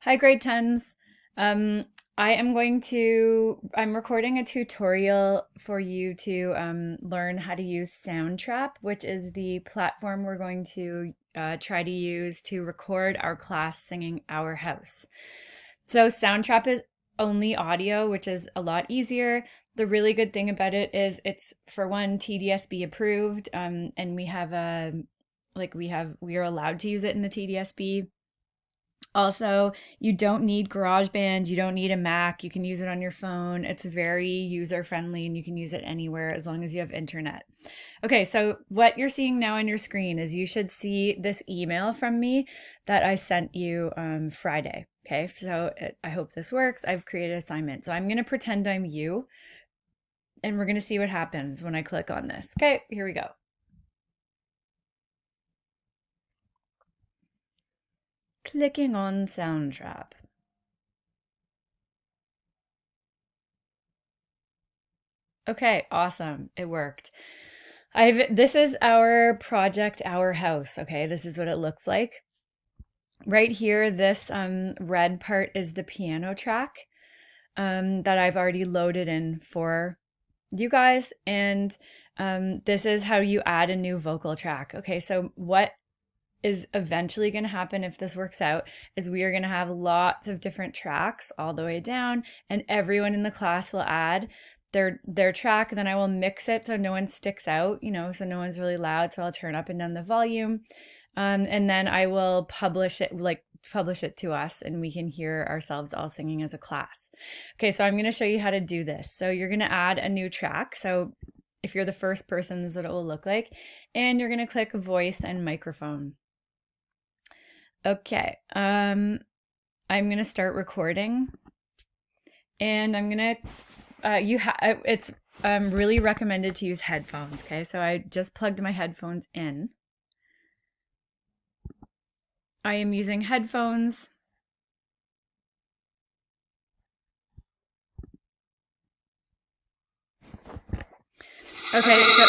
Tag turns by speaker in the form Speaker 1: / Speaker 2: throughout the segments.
Speaker 1: Hi, grade 10s. Um, I'm recording a tutorial for you to learn how to use Soundtrap, which is the platform we're going to try to use to record our class singing Our House. So Soundtrap is only audio, which is a lot easier. The really good thing about it is it's, for one, TDSB approved, and we are allowed to use it in the TDSB. Also, you don't need GarageBand, you don't need a Mac, you can use it on your phone. It's very user friendly and you can use it anywhere as long as you have internet. Okay, so what you're seeing now on your screen is you should see this email from me that I sent you Friday. Okay, so I hope this works. I've created an assignment. So I'm going to pretend I'm you and we're going to see what happens when I click on this. Okay, here we go. Clicking on Soundtrap. Okay, awesome. It worked. This is our project, Our House. Okay, this is what it looks like. Right here, this red part is the piano track that I've already loaded in for you guys. And this is how you add a new vocal track. Okay, so what is eventually going to happen if this works out is we are going to have lots of different tracks all the way down, and everyone in the class will add their track, and then I will mix it so no one sticks out, so no one's really loud. So I'll turn up and down the volume, and then I will publish it to us, and we can hear ourselves all singing as a class. Okay, so I'm going to show you how to do this. So you're going to add a new track. So if you're the first person, this is what it will look like, and you're going to click voice and microphone. Okay, I'm going to start recording, and I'm going to it's really recommended to use headphones. Okay, so I just plugged my headphones in. I am using headphones. Okay, so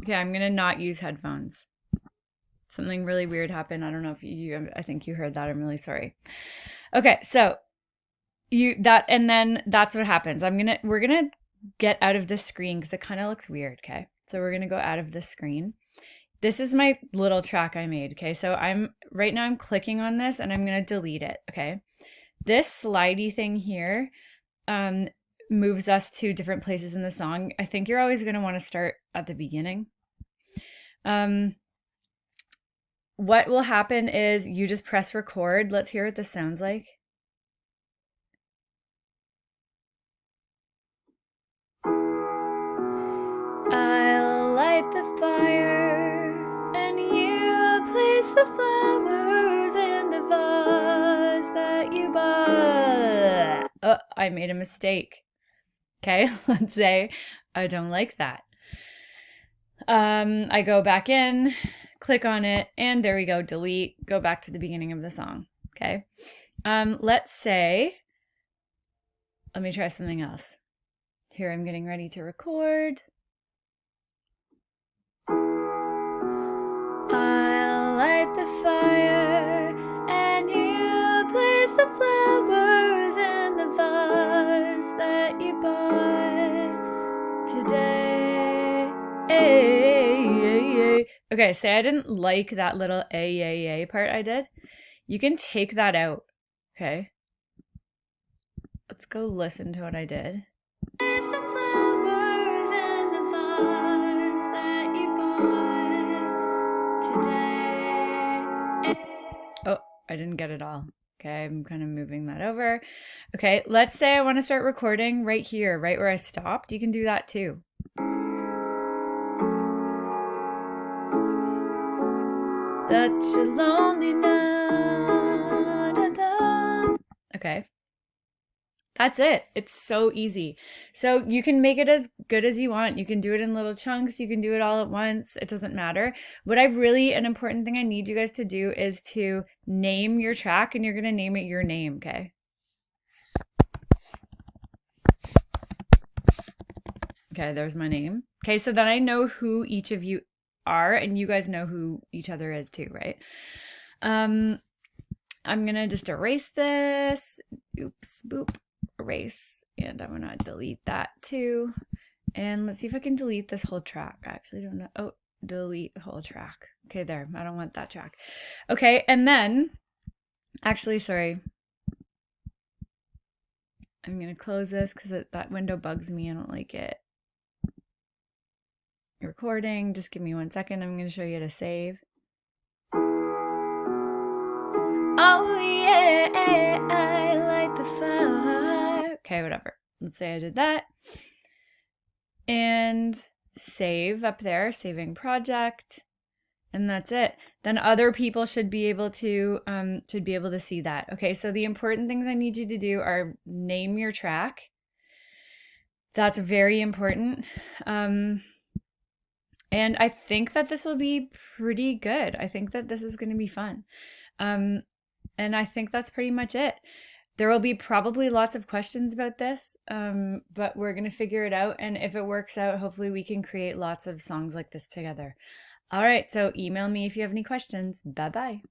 Speaker 1: okay, I'm gonna not use headphones. Something really weird happened. I don't know if I think you heard that. I'm really sorry. Okay, so and then that's what happens. We're gonna get out of this screen because it kind of looks weird. Okay, so we're gonna go out of this screen. This is my little track I made. Okay, so right now I'm clicking on this and I'm gonna delete it. Okay, this slidey thing here moves us to different places in the song. I think you're always gonna want to start at the beginning. What will happen is you just press record. Let's hear what this sounds like. I'll light the fire and you place the flowers in the vase that you bought. Oh, I made a mistake. Okay, let's say I don't like that. I go back in, click on it, and there we go, delete, go back to the beginning of the song. Okay. Let's say, let me try something else. Here I'm getting ready to record. I'll light the fire and you place the flowers in the vase that you bought today. Okay, say I didn't like that little part I did. You can take that out. Okay. Let's go listen to what I did. Oh, I didn't get it all. Okay, I'm kind of moving that over. Okay, let's say I want to start recording right here, right where I stopped. You can do that too. Such a lonely night. Okay. That's it. It's so easy. So you can make it as good as you want. You can do it in little chunks. You can do it all at once. It doesn't matter. An important thing I need you guys to do is to name your track, and you're going to name it your name, okay? Okay, there's my name. Okay, so then I know who each of you are, and you guys know who each other is too, right? I'm gonna just erase this. Oops, boop, erase. And I'm gonna delete that too. And let's see if I can delete this whole track. I actually don't know. Oh, delete whole track. Okay, there. I don't want that track. Okay, and then, actually, sorry. I'm gonna close this because that window bugs me. I don't like it. Recording. Just give me 1 second. I'm gonna show you how to save. Oh yeah, I light the fire. Okay, whatever. Let's say I did that. And save up there, saving project. And that's it. Then other people should be able to see that. Okay, so the important things I need you to do are name your track. That's very important. And I think that this will be pretty good. I think that this is going to be fun. And I think that's pretty much it. There will be probably lots of questions about this, but we're going to figure it out. And if it works out, hopefully we can create lots of songs like this together. All right, so email me if you have any questions. Bye-bye.